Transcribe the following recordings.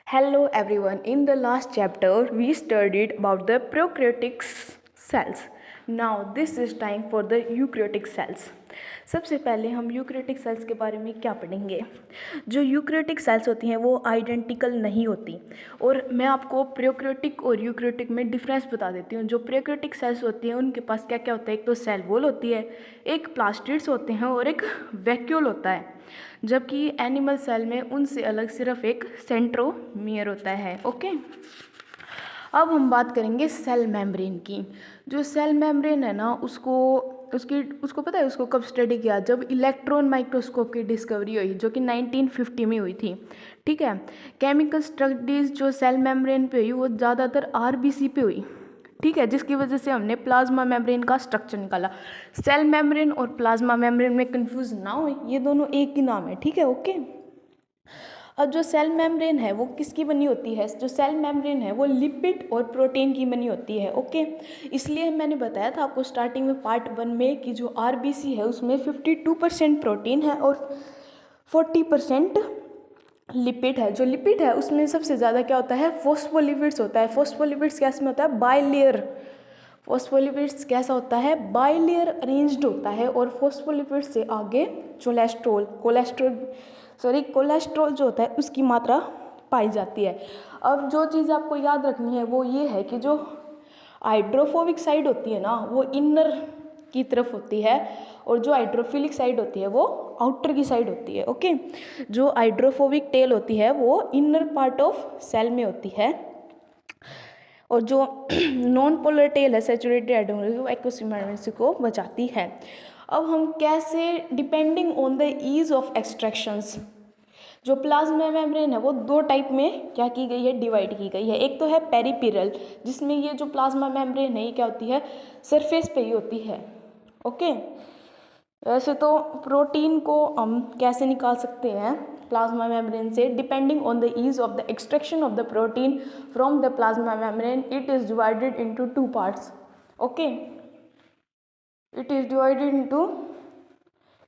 Hello everyone. In the last chapter, we studied about the prokaryotic cells. Now this is time for the eukaryotic cells. सबसे पहले हम eukaryotic cells के बारे में क्या पढ़ेंगे। जो यूकैरियोटिक सेल्स होती हैं वो आइडेंटिकल नहीं होती, और मैं आपको प्रोकैरियोटिक और यूकैरियोटिक में डिफरेंस बता देती हूँ। जो प्रोकैरियोटिक सेल्स होती हैं उनके पास क्या क्या होता है, एक तो सेल वॉल होती है, एक प्लास्टिड्स होते हैं और एक वैक्यूल होता है। जबकि एनिमल सेल में उनसे अलग सिर्फ एक सेंट्रोमियर होता है। ओके, अब हम बात करेंगे सेल मेम्ब्रेन की। जो सेल मेम्ब्रेन है ना, उसको पता है उसको कब स्टडी किया? जब इलेक्ट्रॉन माइक्रोस्कोप की डिस्कवरी हुई, जो कि 1950 में हुई थी। ठीक है, केमिकल स्टडीज़ जो सेल मेम्ब्रेन पे हुई वो ज़्यादातर आरबीसी पे हुई। ठीक है, जिसकी वजह से हमने प्लाज्मा मेम्ब्रेन का स्ट्रक्चर निकाला। सेल मेम्ब्रेन और प्लाज्मा मेम्ब्रेन में कंफ्यूज ना हो, ये दोनों एक ही नाम है। ठीक है, ओके। अब जो सेल मेम्ब्रेन है वो किसकी बनी होती है? जो सेल मेम्ब्रेन है वो लिपिड और प्रोटीन की बनी होती है। ओके, इसलिए मैंने बताया था आपको स्टार्टिंग में पार्ट 1 में कि जो आरबीसी है उसमें 52% प्रोटीन है और 40% लिपिड है। जो लिपिड है उसमें सबसे ज़्यादा क्या होता है? फोस्फोलिपिड्स होता है। फोस्फोलिपिड्स कैसे में होता है? बाइलेयर। फोस्फोलिपिड्स कैसा होता है? बाइलेयर अरेंज्ड होता है। और फोस्फोलिपिड्स से आगे कोलेस्ट्रॉल जो होता है उसकी मात्रा पाई जाती है। अब जो चीज़ आपको याद रखनी है वो ये है कि जो हाइड्रोफोबिक साइड होती है ना वो इनर की तरफ होती है, और जो हाइड्रोफिलिक साइड होती है वो आउटर की साइड होती है। ओके, जो हाइड्रोफोबिक टेल होती है वो इनर पार्ट ऑफ सेल में होती है, और जो नॉन पोलर टेल है सैचुरेटेड हाइड्रोजन वो एक्वस एनवायरनमेंट को बचाती है। अब हम कैसे, depending on the ease of extractions, जो प्लाज्मा मेम्ब्रेन है वो दो टाइप में क्या की गई है? डिवाइड की गई है। एक तो है पेरिपेरल, जिसमें ये जो प्लाज्मा मेम्ब्रेन है ये क्या होती है? सरफेस पे ही होती है। ओके, वैसे तो प्रोटीन को हम कैसे निकाल सकते हैं प्लाज्मा मेम्ब्रेन से? Depending on the ease of the extraction of the protein from the plasma membrane, it is divided into two parts. Okay, it is divided into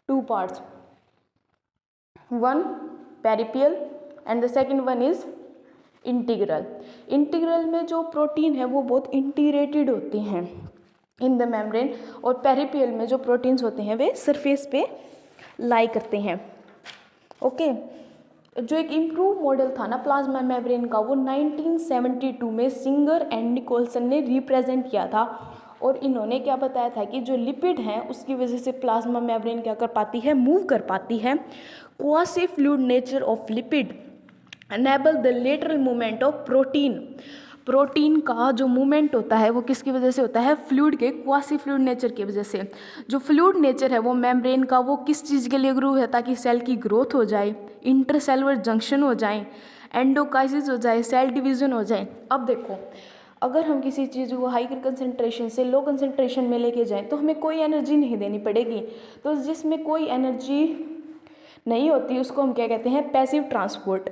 two parts, one peripheral and the second one is integral. Integral में जो protein है वो बहुत integrated होते हैं in the membrane, और पेरिपियल में जो प्रोटीन्स होते हैं वे सरफेस पे लाई करते हैं। ओके, जो एक इम्प्रूव मॉडल था ना प्लाज्मा मेम्ब्रेन का वो 1972 में सिंगर एंड निकोलसन ने रिप्रेजेंट किया था, और इन्होंने क्या बताया था कि जो लिपिड हैं उसकी वजह से प्लाज्मा मेम्ब्रेन क्या कर पाती है? मूव कर पाती है। Quasi fluid nature of lipid enable the lateral movement of protein. Protein का जो मूवमेंट होता है वो किसकी वजह से होता है? फ्लूइड के क्वासी फ्लूइड नेचर की वजह से। जो फ्लूइड नेचर है वो मेम्ब्रेन का वो किस चीज़ के लिए ग्रो है? ताकि सेल की ग्रोथ हो जाए, इंटरसेलुलर जंक्शन हो जाए, एंडोकाइसिस हो जाए, सेल डिवीजन हो जाए। अब देखो, अगर हम किसी चीज़ को हाई कंसनट्रेशन से लो कंसनट्रेशन में लेके जाएं तो हमें कोई एनर्जी नहीं देनी पड़ेगी। तो जिसमें कोई एनर्जी नहीं होती उसको हम क्या कहते हैं? Passive transport.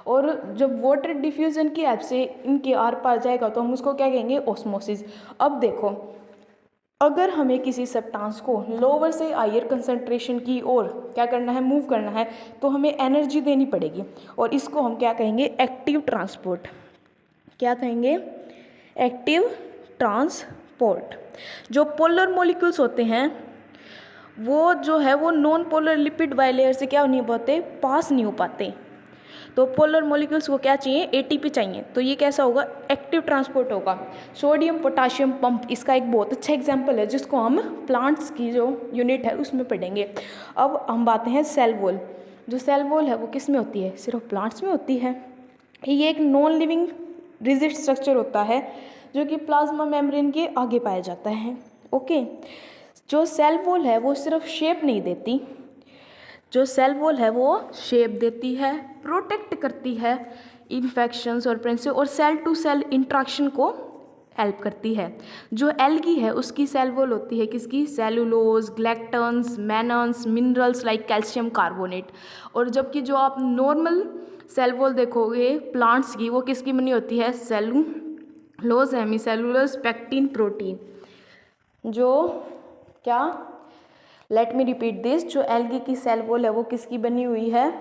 और जब वाटर डिफ्यूज़न की हेल्प से इनके आर पार जाएगा तो हम उसको क्या कहेंगे? ऑस्मोसिस। अब देखो, अगर हमें किसी सब्सटेंस को लोअर से हायर कंसनट्रेशन की ओर क्या करना है? मूव करना है, तो हमें एनर्जी देनी पड़ेगी, और इसको हम क्या कहेंगे? Active transport. क्या कहेंगे? Active transport. जो पोलर मॉलिक्यूल्स होते हैं वो जो है वो नॉन पोलर लिपिड बाइलेयर से क्या नहीं पाते? पास नहीं हो पाते। तो पोलर मॉलिक्यूल्स को क्या चाहिए? एटीपी चाहिए। तो ये कैसा होगा? एक्टिव ट्रांसपोर्ट होगा। सोडियम पोटाशियम पंप इसका एक बहुत अच्छा एग्जांपल है जिसको हम प्लांट्स की जो यूनिट है उसमें पढ़ेंगे। अब हम बात हैं सेल वॉल। जो सेल वॉल है वो किस में होती है? सिर्फ प्लांट्स में होती है। ये एक नॉन लिविंग रिजिड स्ट्रक्चर होता है जो कि प्लाज्मा मेम्ब्रेन के आगे पाया जाता है। ओके, जो सेल वॉल है वो सिर्फ शेप नहीं देती, जो सेल वॉल है वो शेप देती है, प्रोटेक्ट करती है इन्फेक्शंस और प्रेगनेंसी, और सेल टू सेल इंट्रैक्शन को हेल्प करती है। जो एल्गी है उसकी सेल वॉल होती है किसकी? Cellulose, galactans, mannans, minerals like calcium carbonate. और जबकि जो आप नॉर्मल सेल वॉल देखोगे प्लांट्स की वो किसकी बनी होती है? Cellulose, hemicellulose, pectin, protein. जो क्या, लेट मी रिपीट दिस, जो एल्गी की सेल वॉल है वो किसकी बनी हुई है?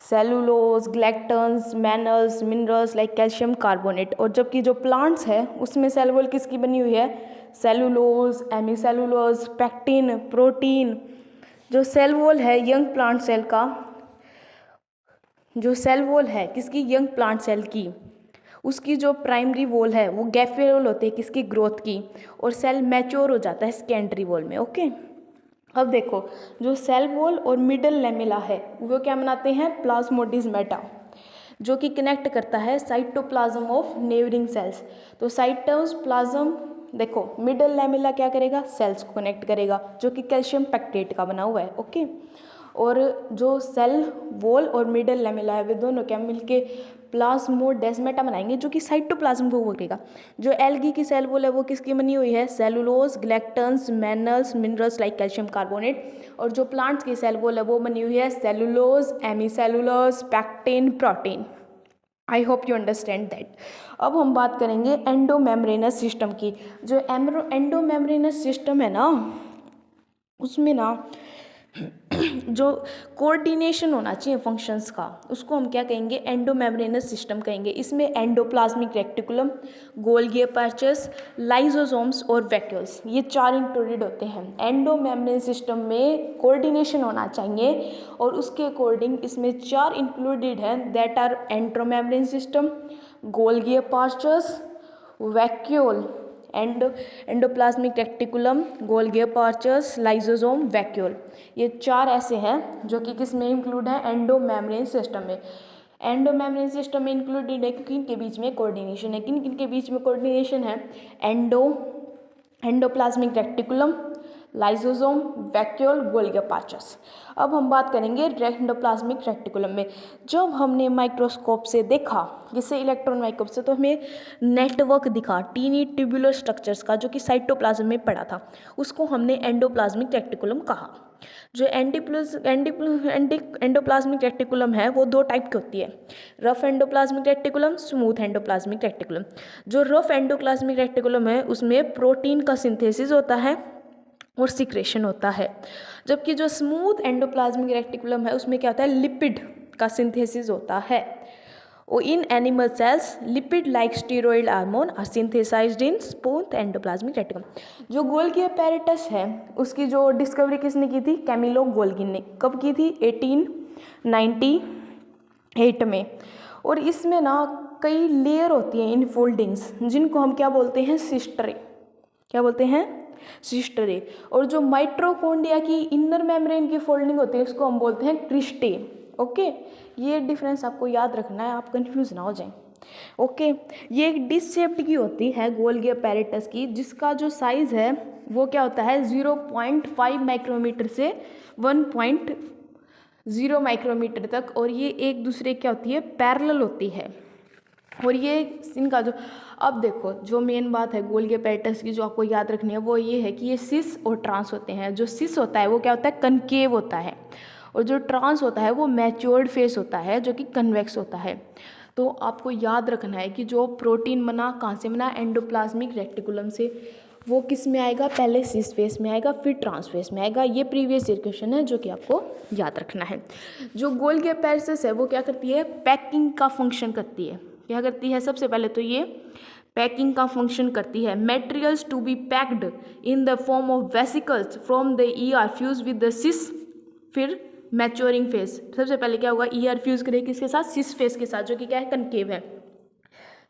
Cellulose, galactans, mannans, minerals like calcium carbonate. और जबकि जो प्लांट्स है उसमें सेल वॉल किसकी बनी हुई है? Cellulose, hemicellulose, pectin, protein. जो सेल वॉल है यंग प्लांट सेल का, जो सेल वॉल है किसकी? यंग प्लांट सेल की, उसकी जो प्राइमरी वॉल है वो गैफे वॉल होती है किसकी? ग्रोथ की। और सेल मैच्योर हो जाता है सेकेंडरी वॉल में। ओके, अब देखो जो सेल वॉल और मिडल लेमिला है वो क्या बनाते हैं? प्लाज्मोडिज्मेटा, जो कि कनेक्ट करता है साइटोप्लाज्म ऑफ नेबरिंग सेल्स। तो साइटोप्लाज्म, देखो मिडल लेमिला क्या करेगा? सेल्स को कनेक्ट करेगा, जो कि कैल्शियम पैक्टेट का बना हुआ है। ओके, और जो सेल वॉल और मिडल लेमिला है वे दोनों क्या मिलके प्लाज्मोडेस्मेटा बनाएंगे, जो कि साइटोप्लाज्म को करेगा। जो एल्गी की सेल वॉल है वो किसकी बनी हुई है? Cellulose, galactans, mannans, minerals like calcium carbonate. और जो प्लांट्स की सेल वॉल है वो बनी हुई है cellulose, hemicellulose, pectin, protein. I hope you understand that. अब हम बात करेंगे एंडोमेम्ब्रेनस सिस्टम की। जो एंडोमेम्ब्रेनस सिस्टम है ना, उसमें ना जो कोऑर्डिनेशन होना चाहिए फंक्शंस का, उसको हम क्या कहेंगे? एंडोमेम्ब्रेनस सिस्टम कहेंगे। इसमें endoplasmic reticulum, Golgi apertures, lysosomes और वैक्यूल्स, ये 4 इंक्लूडेड होते हैं। एंडोमेम्ब्रेन सिस्टम में कोऑर्डिनेशन होना चाहिए और उसके अकॉर्डिंग इसमें 4 इंक्लूडेड हैं, that are endomembrane system, Golgi apparatus, vacuole, endoplasmic reticulum, Golgi apparatus, lysosome, vacuole. ये 4 ऐसे हैं जो कि किस में इंक्लूड है? एंडोमेम्ब्रेन सिस्टम में। एंडोमेम्ब्रेन सिस्टम में इंक्लूडेड है क्योंकि इनके बीच में कोऑर्डिनेशन है। किन किन के बीच में कोऑर्डिनेशन है? Endoplasmic reticulum, lysosome, vacuole, Golgi apertures. अब हम बात करेंगे एंडोप्लाज्मिक रेक्टिकुलम में। जब हमने माइक्रोस्कोप से देखा, जिससे इलेक्ट्रॉन माइक्रोस्कोप से, तो हमें नेटवर्क दिखा टीनी ट्यूबुलर स्ट्रक्चर्स का, जो कि साइटोप्लाज्म में पड़ा था, उसको हमने एंडोप्लाज्मिक रेक्टिकुलम कहा। जो एंडोप्लाज्मिक रेक्टिकुलम है वो 2 टाइप की होती है, rough endoplasmic reticulum, smooth endoplasmic reticulum. जो रफ एंडोप्लाज्मिक रेक्टिकुलम है उसमें प्रोटीन का सिंथेसिस होता है और सिक्रेशन होता है। जबकि जो स्मूथ एंडोप्लाज्मिक रेक्टिकुलम है उसमें क्या होता है? लिपिड का सिंथेसिस होता है। और in animal cells lipid like steroid hormone are synthesized in smooth endoplasmic reticulum. जो गोल्गी अपैरेटस है उसकी जो डिस्कवरी किसने की थी? कैमिलो गोल्गी ने। कब की थी? 1898 में। और इसमें ना कई लेयर होती हैं, इनफोल्डिंग्स, जिनको हम क्या बोलते हैं? सिस्टरे। क्या बोलते हैं? सिस्टरे। और जो माइटोकॉन्ड्रिया की इनर मेम्ब्रेन की फोल्डिंग होती है उसको हम बोलते हैं क्रिस्टे। ओके, ये डिफरेंस आपको याद रखना है, आप कंफ्यूज ना हो जाएं। ओके, ये एक डिश शेप्ड की होती है गोल्गी अपैरेटस की, जिसका जो साइज है वो क्या होता है? 0.5 माइक्रोमीटर से 1.0 माइक्रोमीटर तक। और ये एक दूसरे क्या होती है? पैरेलल होती है। और ये इनका जो, अब देखो जो मेन बात है गोल्गी अपैरेटस की जो आपको याद रखनी है वो ये है कि ये सिस और ट्रांस होते हैं। जो सिस होता है वो क्या होता है? कनकेव होता है। और जो ट्रांस होता है वो मैच्योर्ड फेस होता है, जो कि कन्वेक्स होता है। तो आपको याद रखना है कि जो प्रोटीन बना कहाँ से बना? एंडोप्लाज्मिक रेक्टिकुलम से। वो किस में आएगा? पहले सिस फेस में आएगा, फिर ट्रांस फेस में आएगा। ये प्रीवियस ईयर क्वेश्चन है जो कि आपको याद रखना है। जो गोल्गी अपैरेटस है वो क्या करती है? पैकिंग का फंक्शन करती है। क्या करती है? सबसे पहले तो ये पैकिंग का फंक्शन करती है। Materials to be packed in the form of vesicles from the ER fuse with the cis. फिर मैच्योरिंग फेस, सबसे पहले क्या होगा? ईआर फ्यूज करेगी किसके साथ? सिस फेस के साथ, जो कि क्या है? कनकेव है,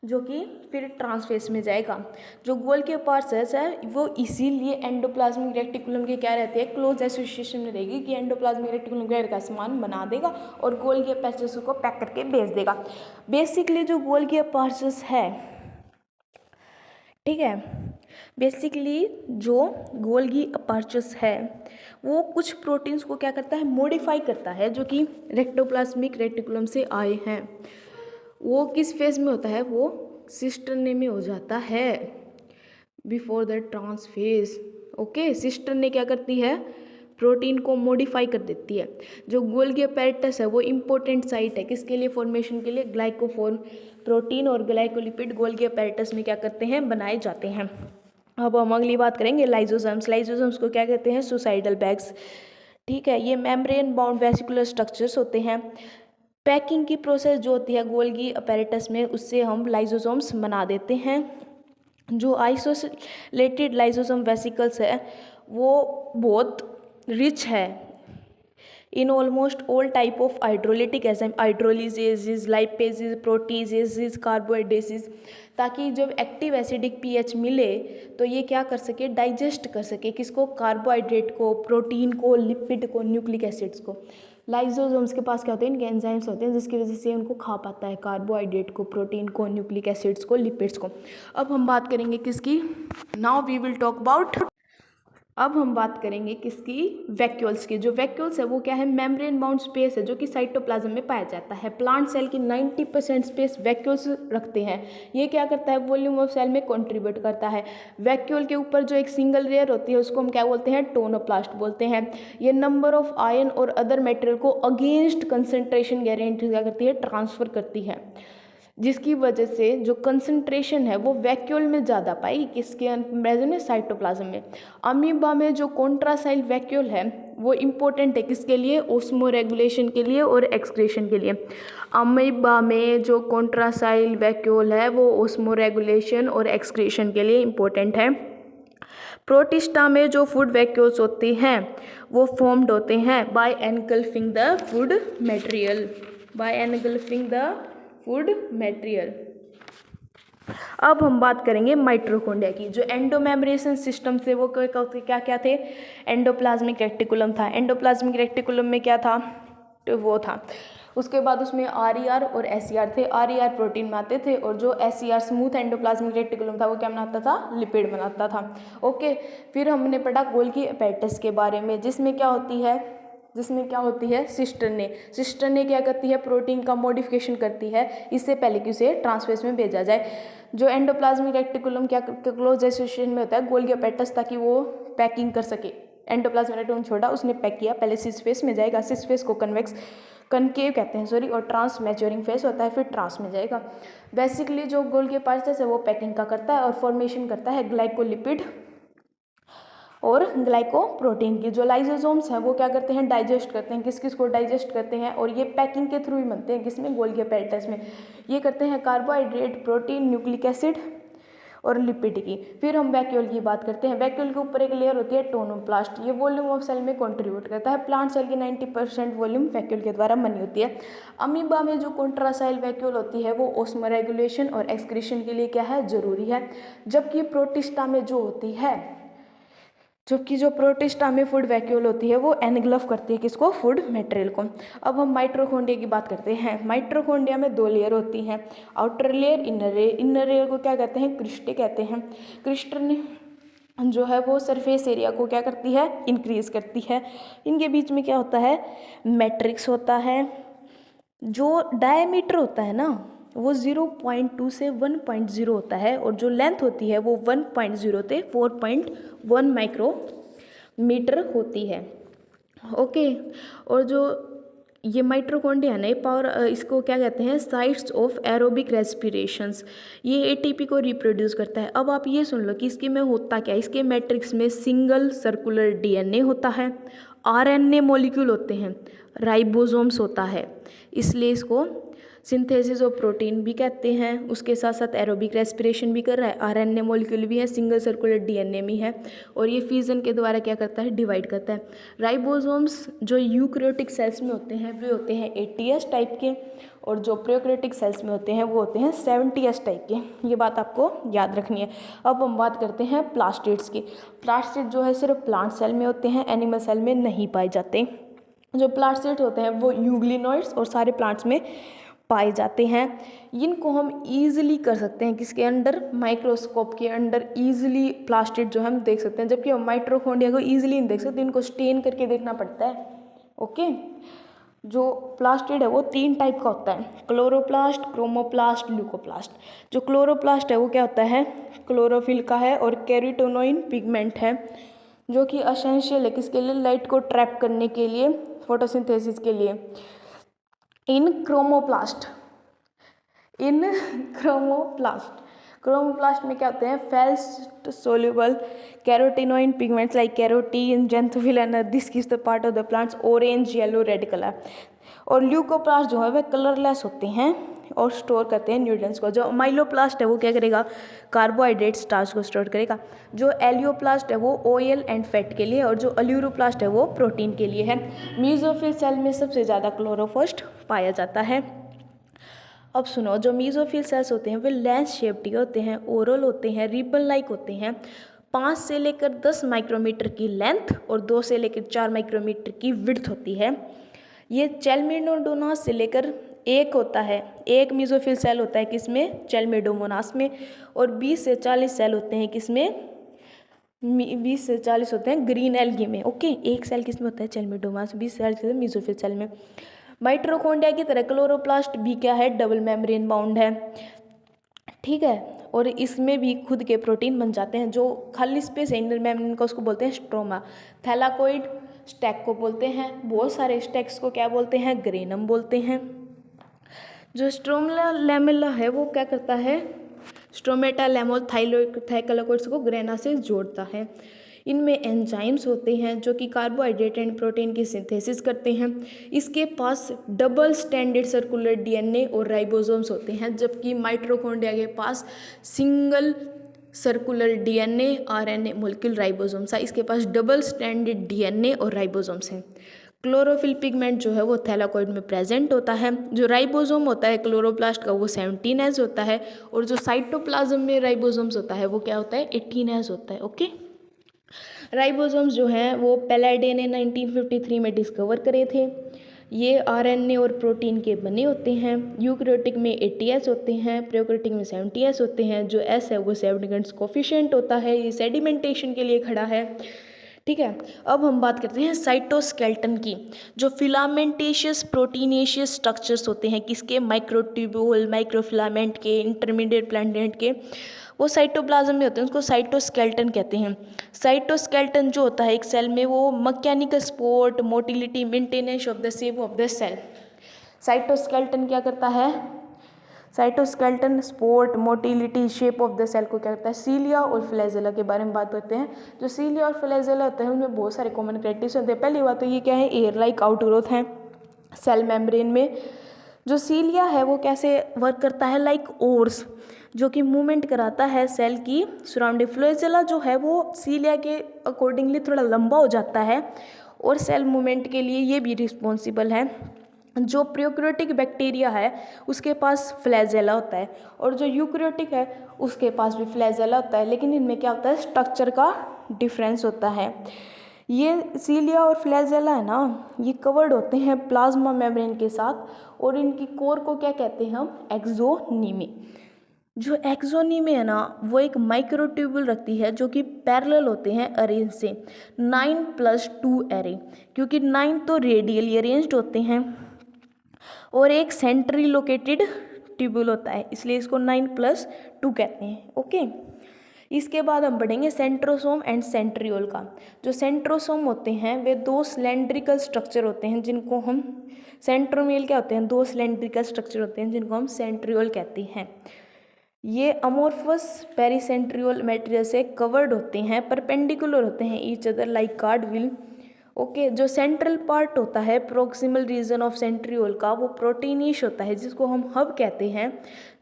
जो कि फिर ट्रांस फेस में जाएगा। जो गोल्गी अपैरेटस है वो इसीलिए एंडोप्लाज्मिक रेक्टिकुलम के क्या रहते हैं? क्लोज एसोसिएशन में रहेगी कि एंडोप्लाज्मिक रेक्टिकुलम क्या का सामान बना देगा और गोल्गी अपैरेटस को पैक करके भेज देगा। बेसिकली जो गोल्गी अपैरेटस है, ठीक है, बेसिकली जो गोल्गी अपैरेटस है वो कुछ प्रोटीन्स को क्या करता है? मॉडिफाई करता है, जो कि रेक्टोप्लाज्मिक रेटिकुलम से आए हैं। वो किस फेज में होता है? वो सिस्टर्ने में हो जाता है, before the trans phase. Okay, cisternae क्या करती है? प्रोटीन को मॉडिफाई कर देती है। जो गोल्गी अपैरेटस है वो इंपॉर्टेंट साइट है किसके लिए? फॉर्मेशन के लिए। ग्लाइकोफोर प्रोटीन और ग्लाइकोलिपिड गोल्गी अपैरेटस में क्या करते हैं? बनाए जाते हैं। अब हम अगली बात करेंगे लाइसोसोम्स। लाइसोसोम्स को क्या कहते हैं? Suicidal bags. ठीक है, ये मेम्ब्रेन बाउंड वेसिकुलर स्ट्रक्चर्स होते हैं। पैकिंग की प्रोसेस जो होती है गोल्गी अपैरेटस में, उससे हम लाइसोसोम्स बना देते हैं। जो आइसोलेटेड लाइसोसोम वेसिकल्स है वो बहुत रिच है in almost all type of hydrolytic enzyme, hydrolases, lipases, proteases, carbohydrases, ताकि जब एक्टिव एसिडिक पीएच मिले तो ये क्या कर सके, डाइजेस्ट कर सके किसको, कार्बोहाइड्रेट को, प्रोटीन को, लिपिड को, न्यूक्लिक एसिड्स को। लाइसोसोम्स के पास क्या होते हैं, इनके एंजाइम्स होते हैं जिसकी वजह से उनको खा पाता है कार्बोहाइड्रेट को, प्रोटीन को, न्यूक्लिक एसिड्स को, लिपिड्स को। अब हम बात करेंगे किसकी, now we will talk about, अब हम बात करेंगे किसकी, वैक्यूल्स की। जो वैक्यूल्स है वो क्या है, मेम्ब्रेन बाउंड स्पेस है जो कि साइटोप्लाज्म में पाया जाता है। प्लांट सेल की 90% स्पेस वैक्यूल्स रखते हैं। ये क्या करता है, वॉल्यूम ऑफ सेल में कंट्रीब्यूट करता है। वैक्यूल के ऊपर जो एक सिंगल लेयर होती है उसको हम क्या बोलते हैं, टोनोप्लास्ट बोलते हैं। ये नंबर ऑफ आयन और अदर मेटेरियल को अगेंस्ट कंसंट्रेशन गारंटी क्या करती है, ट्रांसफर करती है, जिसकी वजह से जो कंसंट्रेशन है वो वैक्यूल में ज़्यादा पाई, किसके प्रेजेंट है, साइटोप्लाज्म में। अमीबा में जो कॉन्ट्रासाइल वैक्यूल है वो इम्पोर्टेंट है किसके लिए, ओस्मो रेगुलेशन के लिए और एक्सक्रीशन के लिए। अमीबा में जो कॉन्ट्रासाइल वैक्यूल है वो ओस्मो रेगुलेशन और एक्सक्रीशन के लिए इम्पोर्टेंट है। प्रोटिस्टा में जो फूड वैक्यूल्स होते हैं वो फॉर्म्ड होते हैं by engulfing the food material, by engulfing the food material. अब हम बात करेंगे माइटोकॉन्ड्रिया की। जो एंडोमेम्ब्रेन सिस्टम से वो क्या क्या थे, एंडोप्लाज्मिक रेटिकुलम था। एंडोप्लाज्मिक रेटिकुलम में क्या था, तो वो था। उसके बाद उसमें आर और एसईआर थे। आर प्रोटीन बनाते थे और जो एसईआर स्मूथ एंडोप्लाज्मिक रेटिकुलम था वो क्या बनाता था, लिपिड बनाता था। ओके, फिर हमने पढ़ा गोल्गी अपैरेटस के बारे में, जिसमें क्या होती है सिस्टरने क्या करती है, प्रोटीन का मॉडिफिकेशन करती है इससे पहले कि उसे ट्रांसफेस में भेजा जाए। जो एंडोप्लाज्मिक रेटिकुलम क्या क्लोज एसोसिएशन में होता है गोल्गी अपैरेटस, ताकि वो पैकिंग कर सके। एंडोप्लाज्मिक रेटिकुलम छोड़ा, उसने पैक किया, पहले सिस फेस में जाएगा, सिस फेस को कनकेव कहते हैं सॉरी, और ट्रांस मैच्योरिंग फेस होता है, फिर ट्रांस में जाएगा। बेसिकली जो गोल्गी अपैरेटस है वो पैकिंग का करता है और फॉर्मेशन करता है ग्लाइकोलिपिड और ग्लाइकोप्रोटीन की। जो लाइसोसोम्स हैं वो क्या करते हैं, डाइजेस्ट करते हैं, किस को डाइजेस्ट करते हैं, और ये पैकिंग के थ्रू ही बनते हैं, किसमें, गोल्गी अपैरेटस में। ये करते हैं कार्बोहाइड्रेट, प्रोटीन, न्यूक्लिक एसिड और लिपिड की। फिर हम वैक्यूल की बात करते हैं। वैक्यूल के ऊपर एक लेयर होती है टोनोप्लास्ट, ये वॉल्यूम ऑफ सेल में कंट्रीब्यूट करता है। प्लांट सेल की 90% वॉल्यूम वैक्यूल के द्वारा बनी होती है। अमीबा में जो कॉन्ट्रासाइल वैक्यूल होती है वो ओस्मो रेगुलेशन और एक्सक्रीशन के लिए क्या है, जरूरी है। जबकि प्रोटिस्टा में फूड वैक्यूल होती है वो एनगल्फ करती है किसको, फूड मटेरियल को। अब हम माइटोकॉन्ड्रिया की बात करते हैं। माइटोकॉन्ड्रिया में 2 लेयर होती हैं, outer layer, inner layer. Inner layer को क्या कहते हैं, क्रिस्टे कहते हैं। क्रिस्टल जो है वो सरफेस एरिया को क्या करती है, इंक्रीज करती है। इनके बीच में क्या होता है, मैट्रिक्स होता है। जो डायमीटर होता है ना वो 0.2 से 1.0 होता है, और जो लेंथ होती है वो 1.0 से 4.1 माइक्रोमीटर होती है। ओके, और जो ये माइटोकॉन्ड्रिया है ना, ये पावर, इसको क्या कहते हैं, साइट्स ऑफ एरोबिक रेस्पिरेशंस। ये एटीपी को रिप्रोड्यूस करता है। अब आप ये सुन लो कि इसके में होता क्या है, इसके मैट्रिक्स में सिंगल सर्कुलर डीएनए होता है, आरएनए मॉलिक्यूल होते हैं, राइबोसोम्स होता है, इसलिए इसको सिंथेसिस ऑफ प्रोटीन भी कहते हैं। उसके साथ साथ एरोबिक रेस्पिरेशन भी कर रहा है, आरएनए मॉलिक्यूल भी है, सिंगल सर्कुलर डीएनए भी है, और ये फ्यूजन के द्वारा क्या करता है, डिवाइड करता है। राइबोसोम्स जो यूकैरियोटिक सेल्स में होते हैं वे होते हैं 80S टाइप के, और जो प्रोकैरियोटिक सेल्स में होते हैं वो होते हैं 70S टाइप के। ये बात आपको याद रखनी है। अब हम बात करते हैं प्लास्टिड्स की। प्लास्टिड जो है सिर्फ प्लांट सेल में होते हैं, एनिमल सेल में नहीं पाए जाते। जो प्लास्टिड होते हैं वो यूग्लिनोइड्स और सारे प्लांट्स में पाए जाते हैं। इनको हम ईजिली कर सकते हैं किसके अंडर, माइक्रोस्कोप के अंडर ईजिली प्लास्टिड जो हम देख सकते हैं, जबकि हम माइटोकॉन्ड्रिया को ईजिली नहीं देख सकते, इनको स्टेन करके देखना पड़ता है। ओके, जो प्लास्टिड है वो 3 टाइप का होता है, क्लोरोप्लास्ट, क्रोमोप्लास्ट, ल्यूकोप्लास्ट। जो क्लोरोप्लास्ट है वो क्या होता है, क्लोरोफिल का है और कैरोटीनोइन पिगमेंट है, जो कि एसेंशियल है किसके लिए, लाइट को ट्रैप करने के लिए, फोटोसिंथेसिस के लिए। इन क्रोमोप्लास्ट में क्या होते हैं, fat soluble carotenoid pigments like carotene, xanthophyll and this gives the part of the plants orange, yellow, red colour. और ल्यूकोप्लास्ट जो है वे कलरलेस होते हैं और स्टोर करते हैं न्यूट्रिएंट्स को। जो माइलोप्लास्ट है वो क्या करेगा, कार्बोहाइड्रेट स्टार्च को स्टोर करेगा। जो एलियोप्लास्ट है वो ऑयल एंड फैट के लिए, और जो अल्यूरोप्लास्ट है वो प्रोटीन के लिए है। मीसोफिल सेल में सबसे ज़्यादा क्लोरोफोस्ट पाया जाता है। अब सुनो, जो मीसोफिल सेल्स होते हैं वे लेंस शेप्ड होते हैं, ओरल होते हैं, रिबन लाइक होते हैं। 5 से लेकर 10 माइक्रोमीटर की लेंथ और 2 से लेकर 4 माइक्रोमीटर की विड्थ होती है। ये चेलमेडोमोनास से लेकर एक होता है, एक मीसोफिल सेल होता है किसमें, चेलमेडोमोनास में, और 20 से 40 सेल होते हैं किसमें, 20 से 40 होते हैं ग्रीन एल्गी में। ओके, एक सेल किसमें होता है, चेलमेडोमोनास, 20 सेल होते हैं मीसोफिल सेल में। माइटोकॉन्ड्रिया की तरह क्लोरोप्लास्ट भी क्या है, डबल मेम्ब्रेन बाउंड है, ठीक है, और इसमें भी खुद के प्रोटीन बन जाते हैं। जो खाली स्पेस है इनर मेम्ब्रेन का उसको बोलते हैं स्ट्रोमा। थैलाकोइड स्टैक को बोलते हैं, बहुत सारे स्टैक्स को क्या बोलते हैं, ग्रेनम बोलते हैं। जो स्ट्रोमा लैमेला है वो क्या करता है, स्ट्रोमेटा लेमोल थाइलेकोइड्स को ग्रेना से जोड़ता है। इनमें एंजाइम्स होते हैं जो कि कार्बोहाइड्रेट एंड प्रोटीन की सिंथेसिस करते हैं। इसके पास डबल स्टैंडर्ड सर्कुलर डीएनए और राइबोसोम्स होते हैं, जबकि माइटोकॉन्ड्रिया के पास single circular DNA RNA molecule ribosomes है। इसके पास डबल स्टैंडर्ड डीएनए और राइबोसोम्स हैं। क्लोरोफिल पिगमेंट जो है वो थैलाकोइड में प्रेजेंट होता है। जो राइबोसोम होता है क्लोरोप्लास्ट का वो 17S होता है, और जो साइटोप्लाज्म में राइबोसोम्स होता है वो क्या होता है, 18S होता है। ओके, राइबोसोम्स जो हैं वो पैलाडे ने 1953 में डिस्कवर करे थे। ये आरएनए और प्रोटीन के बने होते हैं। यूकैरियोटिक में 80S होते हैं, प्रोकैरियोटिक में 70S होते हैं। जो S है वो सेडिमेंट्स कोफिशिएंट होता है, ये सेडिमेंटेशन के लिए खड़ा है, ठीक है। अब हम बात करते हैं साइटोस्केलेटन की। जो फिलामेंटेशियस प्रोटीनेशियस स्ट्रक्चर्स होते हैं किसके, माइक्रोट्यूब्यूल, माइक्रोफिलामेंट के, इंटरमीडिएट प्लानेट के, वो साइटोप्लाज्म में होते हैं, उसको साइटोस्केलेटन कहते हैं। साइटोस्केलेटन जो होता है एक सेल में वो mechanical support, motility, maintenance of the shape of the cell. Cytoskeleton क्या करता है, cytoskeleton support, motility, shape of the cell को क्या करता है। सीलिया और फ्लैजेला के बारे में बात करते हैं। जो सीलिया और फ्लैजेला होते हैं उनमें बहुत सारे कॉमन कैरेक्टरिस्टिक्स होते हैं। पहली बात तो ये क्या है, एयर लाइक आउटग्रोथ है सेल मेम्ब्रेन में। जो सीलिया है वो कैसे वर्क करता है, लाइक ओर्स, जो कि मूवमेंट कराता है सेल की सराउंडिंग। फ्लैजेला जो है वो सीलिया के अकॉर्डिंगली थोड़ा लंबा हो जाता है और सेल मूवमेंट के लिए ये भी रिस्पॉन्सिबल है। जो प्रोकैरियोटिक बैक्टीरिया है उसके पास फ्लैजेला होता है, और जो यूकैरियोटिक है उसके पास भी फ्लैजेला होता है, लेकिन इनमें क्या होता है, स्ट्रक्चर का डिफरेंस होता है। ये सीलिया और फ्लैजेला है ना, ये कवर्ड होते हैं प्लाज्मा मेम्ब्रेन के साथ, और इनकी कोर को क्या कहते हैं हम, एक्सोनीमी। जो एक्सोनीमी है ना वो एक माइक्रोट्यूब्यूल रखती है जो कि पैरेलल होते हैं अरेंज से, 9+2 एरे, क्योंकि 9 तो रेडियली अरेंज्ड होते हैं और एक सेंट्रली लोकेटेड ट्यूब्यूल होता है, इसलिए इसको 9+2 कहते हैं। ओके, इसके बाद हम पढ़ेंगे सेंट्रोसोम एंड सेंट्रियोल का। जो सेंट्रोसोम होते हैं वे 2 सिलेंड्रिकल स्ट्रक्चर होते हैं जिनको हम, सेंट्रोमियल क्या होते हैं, 2 सिलेंड्रिकल स्ट्रक्चर होते हैं जिनको हम सेंट्रियोल कहते हैं। ये अमोर्फस पेरीसेंट्रियोल मटेरियल से कवर्ड होते हैं, परपेंडिकुलर होते हैं ईच अदर लाइक कार्डविल। ओके, जो सेंट्रल पार्ट होता है प्रोक्सिमल रीजन ऑफ सेंट्रियोल का वो प्रोटीनिश होता है जिसको हम हब कहते हैं,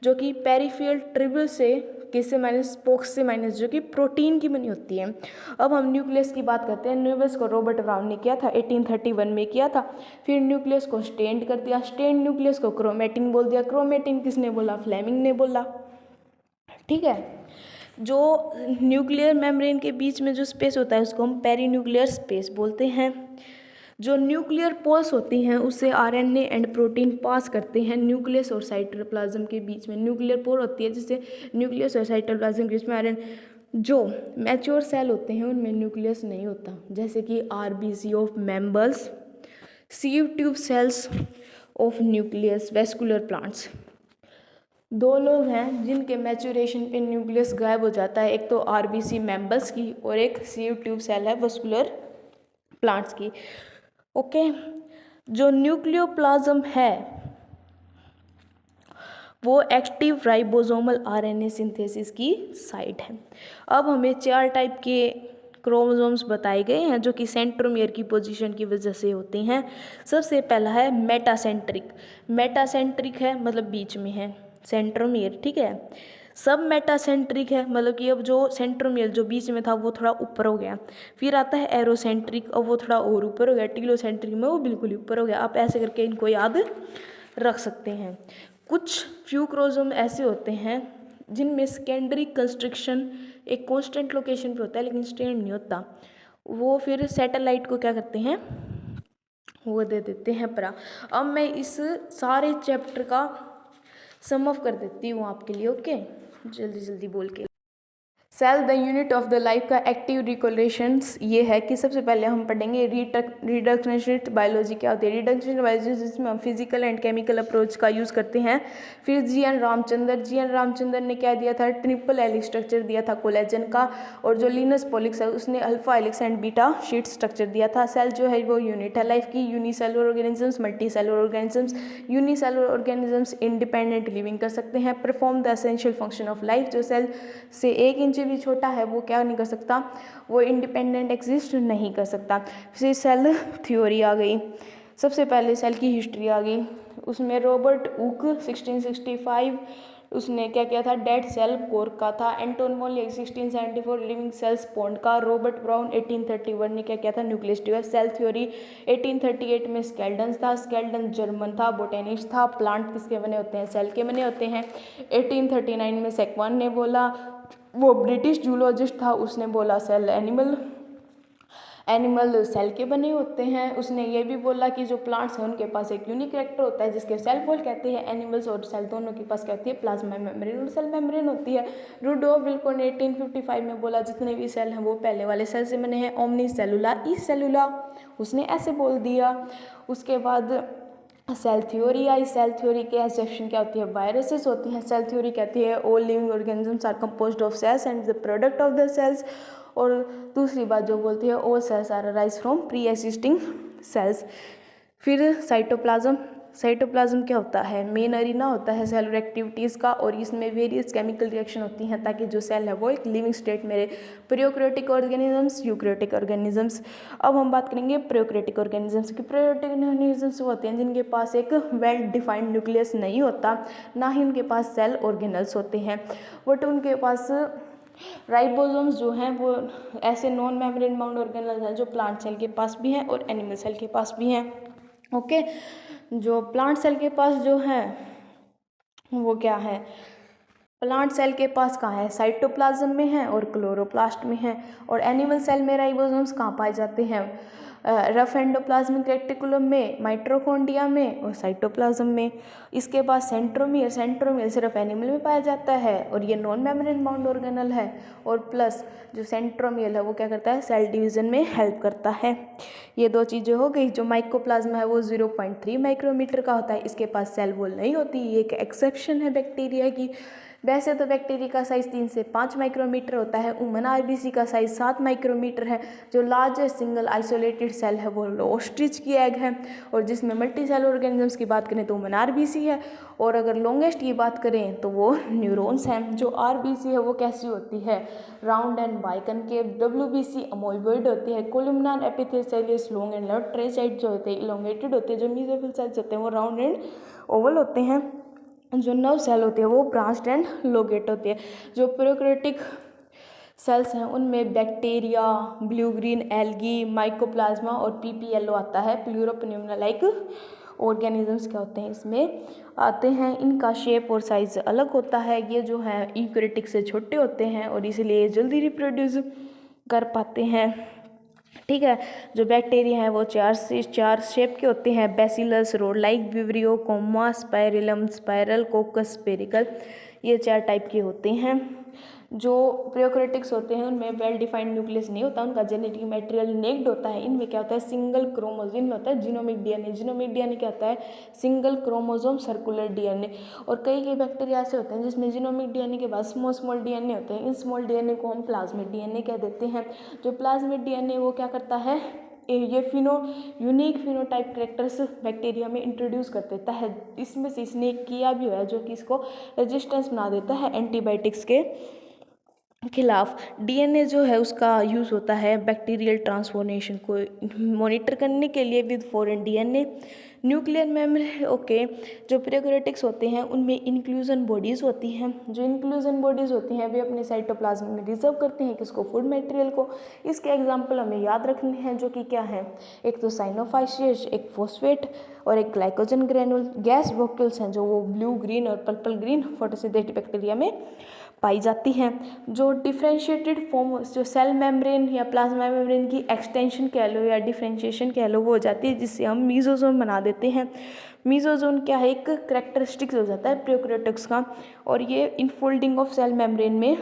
जो कि पेरिफेरल ट्रिब्यूल से किससे माइनस, स्पोक्स से माइनस, जो कि प्रोटीन की बनी होती है। अब हम न्यूक्लियस की बात करते हैं। न्यूक्लियस को रॉबर्ट ब्राउन ने किया था, 1831 में किया था। फिर न्यूक्लियस को स्टेंड कर दिया, स्टेंड न्यूक्लियस को क्रोमेटिन बोल दिया। क्रोमेटिन किसने बोला, फ्लेमिंग ने बोला, ठीक है। जो न्यूक्लियर मेम्ब्रेन के बीच में जो स्पेस होता है उसको हम पेरीन्यूक्लियर स्पेस बोलते हैं। जो न्यूक्लियर पोल्स होती हैं उससे आरएनए एंड प्रोटीन पास करते हैं न्यूक्लियस और साइटोप्लाज्म के बीच में। न्यूक्लियर पोल होती है जिससे न्यूक्लियस और साइटोप्लाज्म के बीच में आरएनए। जो मैच्योर सेल होते हैं उनमें न्यूक्लियस नहीं होता, जैसे कि RBC of members, sieve tube cells of nucleus, vascular plants. 2 लोग हैं जिनके मैच्योरेशन पे न्यूक्लियस गायब हो जाता है, एक तो आरबीसी मेंबर्स की और एक सीव ट्यूब सेल है वेस्कुलर प्लांट्स की। ओके, जो न्यूक्लियोप्लाज्म है वो एक्टिव राइबोसोमल आरएनए सिंथेसिस की साइट है। अब हमें 4 टाइप के क्रोमोसोम्स बताए गए हैं जो कि सेंट्रोमियर की पोजीशन की वजह से होते हैं। सबसे पहला है मेटासेंट्रिक। मेटासेंट्रिक है मतलब बीच में है सेंट्रोमियर, ठीक है। सब मेटासेंट्रिक है मतलब कि अब जो सेंट्रोमियर जो बीच में था वो थोड़ा ऊपर हो गया। फिर आता है एरोसेंट्रिक, अब वो थोड़ा और ऊपर हो गया। टीलोसेंट्रिक में वो बिल्कुल ऊपर हो गया। आप ऐसे करके इनको याद रख सकते हैं। कुछ फ्यू क्रोमोसोम ऐसे होते हैं जिनमें सेकेंडरी कंस्ट्रक्शन एक कांस्टेंट लोकेशन पे होता है लेकिन स्ट्रेंड नहीं होता, वो फिर सैटेलाइट को क्या करते हैं, वो दे देते हैं परा। अब मैं इस सारे चैप्टर का सम ऑफ कर देती हूँ आपके लिए, ओके, जल्दी जल्दी बोल के। Cell the unit of the life का एक्टिव रिकोलेशंस ये है कि सबसे पहले हम पढ़ेंगे रिडक्शनिस्ट बायोलॉजी क्या होती है। रिडक्शनिस्ट बायोलॉजी जिसमें हम फिजिकल एंड केमिकल अप्रोच का यूज़ करते हैं। फिर जी.एन. रामचंद्र ने क्या दिया था, ट्रिपल हेलिक्स स्ट्रक्चर दिया था कोलेजन का, और जो लिनस पॉलिक्स है उसने alpha helix and beta sheet structure दिया था। सेल जो है वो यूनिट है लाइफ की। Unicellular organisms, multi cellular organisms. Unicellular organisms independent living कर सकते हैं, perform the essential function of life. जो सेल से 1 इंच भी छोटा है वो क्या नहीं कर सकता, वो इंडिपेंडेंट एग्जिस्ट नहीं कर सकता। फिर सेल थ्योरी आ गई। सबसे पहले सेल की हिस्ट्री आ गई, उसमें रॉबर्ट हुक 1665 उसने क्या किया था, डेड सेल कोर का था। एंटोन मोली 1674 लिविंग सेल्स पॉन्ड का। रॉबर्ट ब्राउन 1831 ने क्या किया था, न्यूक्लियस डिवाइस। सेल थ्योरी 1838 में स्केल्डन था, स्केल्डन जर्मन था, बोटेनिस्ट था। प्लांट किसके बने होते हैं, सेल के बने होते हैं। 1839 में सेक्वान ने बोला, वो ब्रिटिश जूलॉजिस्ट था, उसने बोला सेल एनिमल सेल के बने होते हैं। उसने ये भी बोला कि जो प्लांट्स हैं उनके पास एक यूनिक कैरेक्टर होता है जिसके सेल वॉल कहते हैं। एनिमल्स और सेल दोनों के पास कहती है प्लाज्मा मेम्ब्रेन और सेल मेम्ब्रेन होती है। रुडोल्फ विल्कोन ने 1855 में बोला जितने भी सेल हैं वो पहले वाले सेल से बने हैं, ओमनी सेलुला ई सेलुला, उसने ऐसे बोल दिया। उसके बाद सेल थ्योरी आई। सेल थ्योरी के एक्सेप्शन क्या होती है, वायरसेस होती हैं। सेल थ्योरी कहती है all living organisms are composed of cells and the product of the cells. और दूसरी बात जो बोलती है all cells are arise from pre existing cells. फिर साइटोप्लाज्म क्या होता है, मेन अरीना होता है सेलुलर एक्टिविटीज़ का, और इसमें वेरियस केमिकल रिएक्शन होती हैं ताकि जो सेल है वो एक लिविंग स्टेट में रहे। Prokaryotic organisms, eukaryotic organisms. अब हम बात करेंगे प्रोकैरियोटिक ऑर्गेनिजम्स की। प्रोकैरियोटिक ऑर्गेनिजम्स होते हैं जिनके पास एक वेल डिफाइंड न्यूक्लियस नहीं होता, ना ही उनके पास सेल ऑर्गेनल्स होते हैं, बट उनके पास राइबोसोम्स जो हैं वो ऐसे नॉन मेम्ब्रेन बाउंड ऑर्गेनल्स हैं जो प्लांट सेल के पास भी हैं और एनिमल सेल के पास भी हैं, ओके। जो प्लांट सेल के पास जो है वो क्या है, प्लांट सेल के पास कहाँ है, साइटोप्लाज्म में है और क्लोरोप्लास्ट में है। और एनिमल सेल में राइबोसोम्स कहाँ पाए जाते हैं, रफ एंडोप्लाज्मिक रेटिकुलम में, माइटोकॉन्ड्रिया में और साइटोप्लाज्म में। इसके बाद सेंट्रोमियर सिर्फ एनिमल में पाया जाता है और ये नॉन मेम्ब्रेन बाउंड ऑर्गेनल है। और प्लस जो सेंट्रोमियर है वो क्या करता है, सेल डिवीजन में हेल्प करता है। ये दो चीज़ें हो गई। जो माइकोप्लाज्मा है वो 0.3 माइक्रोमीटर का होता है, इसके पास सेल वॉल नहीं होती, ये एक एक्सेप्शन है बैक्टीरिया की। वैसे तो बैक्टीरिया का साइज़ 3 से 5 माइक्रोमीटर होता है। ह्यूमन आरबीसी का साइज़ 7 माइक्रोमीटर है। जो लार्जेस्ट सिंगल आइसोलेटेड सेल है वो ऑस्ट्रिच की एग है। और जिसमें मल्टी सेल ऑर्गेनिजम्स की बात करें तो ह्यूमन आरबीसी है। और अगर लॉन्गेस्ट की बात करें तो वो न्यूरॉन्स हैं। जो आरबीसी है वो कैसी होती है, round and biconcave. WBC amoeboid होती है। Columnar epithelium long and large. ट्रेसाइट जो होते हैं इलोंगेटेड होते हैं। जो मेसोफिल सेल्स होते हैं वो राउंड एंड ओवल होते हैं। जो नर्व सेल होती है वो ब्रांच्ड एंड लोगेट होती है। जो प्रोकैरियोटिक सेल्स हैं उनमें bacteria, blue green algae, mycoplasma और पीपीएलओ आता है। प्लूरोपन्यूमना लाइक ऑर्गेनिजम्स क्या होते हैं इसमें आते हैं। इनका शेप और साइज अलग होता है। ये जो है यूकैरियोटिक से छोटे होते हैं और इसलिए जल्दी रिप्रोड्यूस कर पाते हैं, ठीक है। जो बैक्टीरिया हैं वो 4 शेप के होते हैं, bacillus, rod like, vibrio, comma, spirillum, spiral, coccus, spherical, ये 4 टाइप के होते हैं। जो प्रोकैरियोटिक्स होते हैं उनमें वेल डिफाइंड न्यूक्लियस नहीं होता, उनका जेनेटिक मटेरियल नेक्ड होता है। इनमें क्या होता है, सिंगल क्रोमोसोम में होता है जीनोमिक डीएनए। जीनोमिक डीएनए क्या होता है, सिंगल क्रोमोसोम सर्कुलर डीएनए। और कई बैक्टीरिया ऐसे होते हैं जिसमें जीनोमिक डीएनए के बाद स्मॉल डीएनए होते हैं। इन स्मॉल डीएनए को हम प्लाज्मिड डीएनए कह देते हैं। जो प्लाज्मिड डीएनए वो क्या करता है, ये यूनिक फिनोटाइप कैरेक्टर्स बैक्टीरिया में इंट्रोड्यूस कर देता है। इसमें से इसने किया भी हुआ है जो कि इसको रेजिस्टेंस बना देता है एंटीबायोटिक्स के खिलाफ डीएनए जो है उसका यूज़ होता है बैक्टीरियल ट्रांसफॉर्मेशन को मॉनिटर करने के लिए with foreign DNA. Nuclear memory okay. जो प्रोकैरियोटिक्स होते हैं उनमें इंक्लूजन बॉडीज़ होती हैं। जो इंक्लूजन बॉडीज़ होती हैं वे अपने साइटोप्लाज्म में रिजर्व करती हैं किसको, फूड मटेरियल को। इसके एग्जाम्पल हमें याद रखने हैं जो कि क्या है, एक तो साइनोफाइशियस, एक फॉस्फेट और एक ग्लाइकोजन ग्रेनुल। गैस वोक्यूल्स हैं जो वो ब्लू ग्रीन और पर्पल ग्रीन फोटोसिंथेटिक बैक्टीरिया में पाई जाती हैं। जो डिफ्रेंशिएटेड फॉर्म जो सेल मेम्ब्रेन या प्लाज्मा मेम्ब्रेन की एक्सटेंशन कह लो या डिफ्रेंशिएशन कह लो वो हो जाती है, जिससे हम मीजोजोम बना देते हैं। मीजोजोम क्या है, एक करेक्टरिस्टिक्स हो जाता है प्रोकैरियोटिक्स का, और ये इनफोल्डिंग ऑफ सेल मेम्ब्रेन में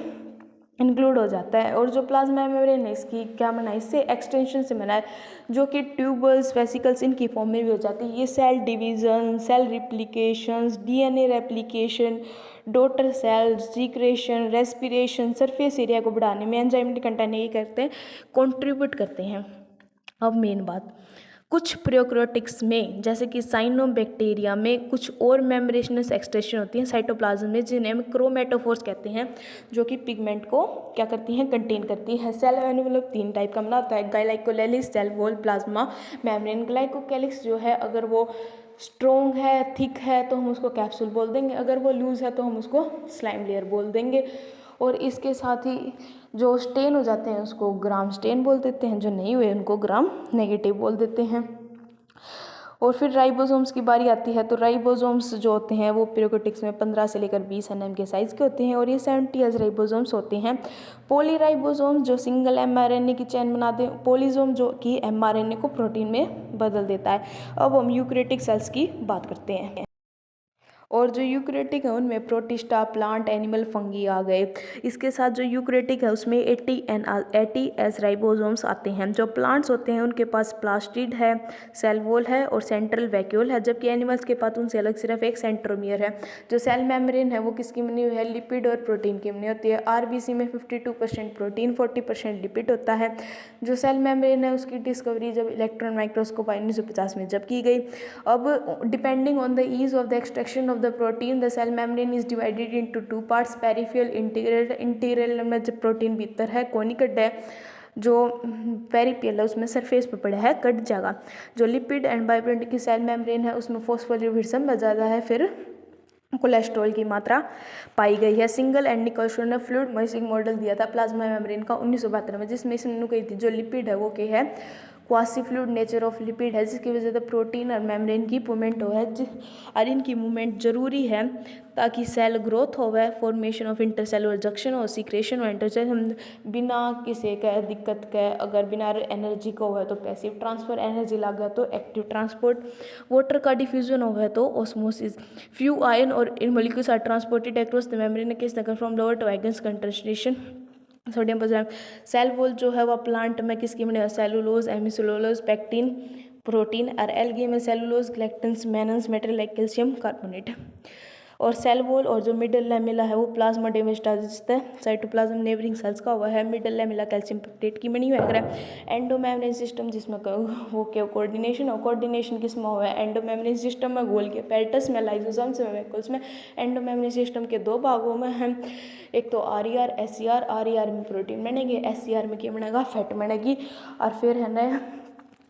इंक्लूड हो जाता है। और जो प्लाज्मा मेम्ब्रेन है इसकी क्या बना है, इससे एक्सटेंशन से बना है जो कि ट्यूबल्स वेसिकल्स इनकी फॉर्म में भी हो जाती है। ये cell division, cell replications, DNA replication, daughter cells, secretion, respiration, surface area को बढ़ाने में एंजाइमेटिक कंटेंट ये करते हैं, कंट्रीब्यूट करते हैं। अब मेन बात, कुछ प्रोकैरियोटिक्स में जैसे कि साइनोबैक्टीरिया में कुछ और मेम्ब्रेनस एक्सटेंशन होती हैं साइटोप्लाज्म में, जिन्हें हम क्रोमेटोफोर्स कहते हैं, जो कि पिगमेंट को क्या करती हैं, कंटेन करती हैं। सेल एनवेलप 3 टाइप का बना होता है, ग्लाइकोलेलिस, सेल वॉल, प्लाज्मा मेम्ब्रेन। ग्लाइकोकेलिक्स जो है अगर वो स्ट्रोंग है, थिक है तो हम उसको कैप्सूल बोल देंगे, अगर वो लूज है तो हम उसको स्लाइम लेयर बोल देंगे। और इसके साथ ही जो स्टेन हो जाते हैं उसको ग्राम स्टेन बोल देते हैं, जो नहीं हुए उनको ग्राम नेगेटिव बोल देते हैं। और फिर राइबोसोम्स की बारी आती है, तो राइबोसोम्स जो होते हैं वो प्रोकैरियोटिक्स में 15 से लेकर 20 एनएम के साइज़ के होते हैं, और ये 70 राइबोसोम्स होते हैं। पॉलीराइबोसोम्स जो सिंगल एमआरएनए की चेन बनाते हैं, पॉलीसोम जो कि एमआरएनए को प्रोटीन में बदल देता है। अब हम यूकैरियोटिक सेल्स की बात करते हैं। और जो यूकैरियोटिक है उनमें प्रोटिस्टा, प्लांट, एनिमल, फंगी आ गए। इसके साथ जो यूकैरियोटिक है उसमें 80 राइबोसोम्स आते हैं। जो प्लांट्स होते हैं उनके पास प्लास्टिड है, सेल वॉल है और सेंट्रल वैक्यूल है, जबकि एनिमल्स के पास उनसे अलग सिर्फ एक सेंट्रोमियर है। जो सेल मेम्ब्रेन है वो किसकी बनी हुई है, लिपिड और प्रोटीन की बनी होती है। आरबीसी में 52% प्रोटीन 40% लिपिड होता है। जो सेल मेम्ब्रेन है उसकी डिस्कवरी जब इलेक्ट्रॉन माइक्रोस्कोप 1950 में जब की गई। अब depending on the ease of the extraction of the protein, the cell membrane is divided into 2 parts, peripheral, integral। Integral में जब प्रोटीन भीतर है कोनिकट है, जो पेरिफेरल है उसमें सरफेस पर पड़ा है कट जाएगा। जो लिपिड एंड बायोप्रोटीन की सेल मेम्ब्रेन है उसमें फॉस्फोलिपिड्स ज़्यादा है, फिर कोलेस्ट्रॉल की मात्रा पाई गई है। सिंगल एंड निकोल्सन ने फ्लूइड मॉइसिंग मॉडल दिया था प्लाज्मा मेम्ब्रेन का 1972 में, जिसमें इसने कही थी जो लिपिड है वो क्या है, quasi fluid nature of lipid है, जिसकी वजह से प्रोटीन और मेम्ब्रेन की मूवमेंट हो है, और इनकी मूवमेंट जरूरी है ताकि सेल ग्रोथ होवे, फॉर्मेशन ऑफ इंटरसेलुलर जंक्शन और सीक्रेशन और इंटरसेल। हम बिना किसी का दिक्कत के अगर बिना एनर्जी का हुआ तो पैसिव ट्रांसफर, एनर्जी लगा तो एक्टिव ट्रांसपोर्ट, वाटर का डिफ्यूजन हुआ तो ऑस्मोसिस। फ्यू आयन और molecules are transported across the membrane case from lower to हाइगेंस concentration sodium potassium. Cell wall जो है वह प्लांट में किसकी बनी है, सेलुलोज, हेमिसेलुलोज, पेक्टिन, प्रोटीन, और एल्गी में cellulose, galactans, mannans, material like calcium carbonate. और सेल वॉल और जो मिडल लेमिला है वो प्लाज्मा डेमेस्टाजिस है, साइटोप्लाज्म नेबरिंग सेल्स का हुआ है। मिडल लेमिला कैल्शियम पेप्टाइड की बनी हुई है। एंडोमेम्ब्रेन सिस्टम जिसमें वो क्या कोऑर्डिनेशन, और कोऑर्डिनेशन किसमें हुआ है, एंडोमेम्ब्रेन सिस्टम में, गोल्गी एपेरेटस में, लाइसोसोम्स में, वैक्यूल्स में। एंडोमेम्ब्रेन सिस्टम के 2 भागों में है, एक तो आर एस आर में प्रोटीन बनेगी, एस में क्या बनेगा, फैट बनेगी। और फिर है ना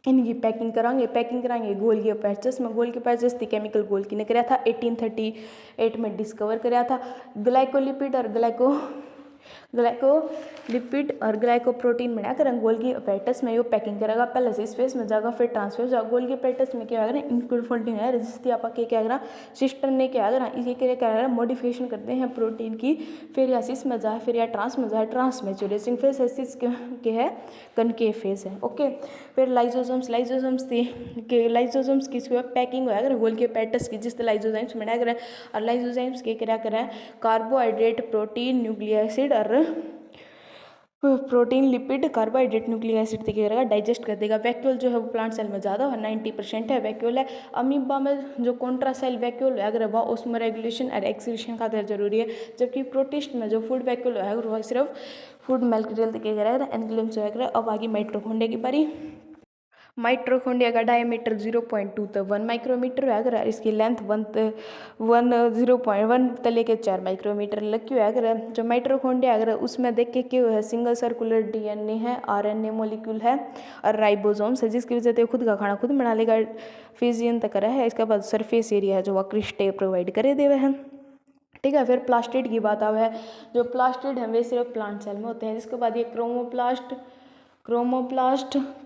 इनकी पैकिंग कराएंगे गोल्गी एपेरेटस में। गोल्गी एपेरेटस थी केमिकल गोल्गी ने कराया था, 1838 में डिस्कवर कराया था। ग्लाइकोलिपिड और ग्लाइकोलिपिड और ग्लाइकोप्रोटीन बना कर गोल्गी एपेरेटस में यो पैकिंग करेगा, पहले से स्पेस में जाएगा फिर ट्रांसफर जाएगा। गोल्गी एपेरेटस में क्या होगा, इंक्लूडिंग है रजिस्ट्री आपा के क्या करा, सिस्टर ने क्या करा, इसी के क्या मॉडिफिकेशन करते हैं प्रोटीन की, फिर या सिस में जाए, फिर या ट्रांस में जाए, ट्रांसमेचुरेशन, फिर सिस के है कनकेव फेज है। ओके, फिर लाइसोसोम्स किसको पैकिंग होया करे गोल्गी एपेरेटस की, जिससे लाइसोजाइम्स बनाया करें। और लाइसोजाइम्स के क्या करें, कार्बोहाइड्रेट, प्रोटीन, न्यूक्लिक एसिड और protein, lipid, carbohydrate, nucleic acid करेगा, डाइजेस्ट कर देगा। वैक्यूल जो है वो प्लांट सेल में ज़्यादा है, 90% है वैक्यूल है। अमीबा में जो कॉन्ट्रासेल वैक्यूल है अगर वह उसमें रेगुलेशन और एक्सक्रीशन का जरूरी है, जबकि प्रोटिस्ट में जो फूड वैक्यूल है वह सिर्फ फूड मटेरियल करेगा, एनग्लिम्स वगैरह। अब आगे माइटोकॉन्ड्रिया की बारी। माइटोकॉन्ड्रिया का डायमीटर 0.2 तक 1 माइक्रोमीटर है, अगर इसकी लेंथ 0.1 तले के 4 माइक्रोमीटर लग क्यों है। अगर जो माइटोकॉन्ड्रिया अगर उसमें देख के क्यों है सिंगल सर्कुलर डीएनए है, आरएनए मॉलिक्यूल है और राइबोसोम्स है, जिसकी वजह से खुद का खाना खुद बना लेगा, फिजियन तक रहा है। इसके बाद सरफेस एरिया है जो क्रिस्टे प्रोवाइड करे देवे हैं। ठीक है, फिर प्लास्टिड की बात आवे है। जो प्लास्टिड है वे सिर्फ प्लांट सेल में होते हैं। जिसके बाद ये क्रोमोप्लास्ट,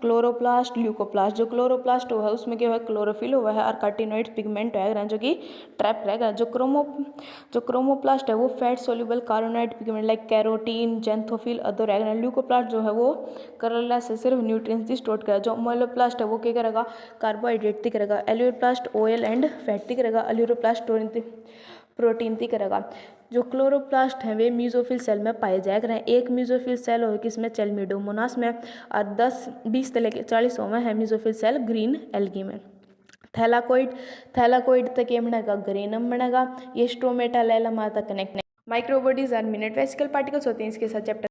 क्लोरोप्लास्ट, ल्यूकोप्लास्ट। जो क्लोरोप्लास्ट हुआ है उसमें क्या है क्लोरोफिल हुआ है और कार्टिनोइड पिगमेंट है जो कि ट्रैप रहेगा। जो क्रोमोप्लास्ट है वो fat soluble carotenoid pigment like carotene, xanthophyll other रहेगा। ल्यूकोप्लास्ट जो है वो कलरलेस से सिर्फ न्यूट्रिएंट्स स्टोर करेगा। जो मोलोप्लास्ट है वो क्या करेगा कार्बोहाइड्रेट ती करेगा। एल्यूरोप्लास्ट ऑयल एंड फैट ती करेगा। एल्यूरोप्लास्ट प्रोटीन ती करेगा। जो क्लोरोप्लास्ट है वे मीजोफिल सेल में पाए जाया करें। एक मीजोफिल सेल हो किसमें चेलमिडोमोनास में और 10-20 तक के 40 में है मीजोफिल सेल ग्रीन एल्गी में। थैलाकोइड तक ये बनेगा ग्रेनम बनेगा। ये स्ट्रोमेटा लैलम तक connect. Microbodies are minute vesicle particles होते हैं इसके साथ चैप्टर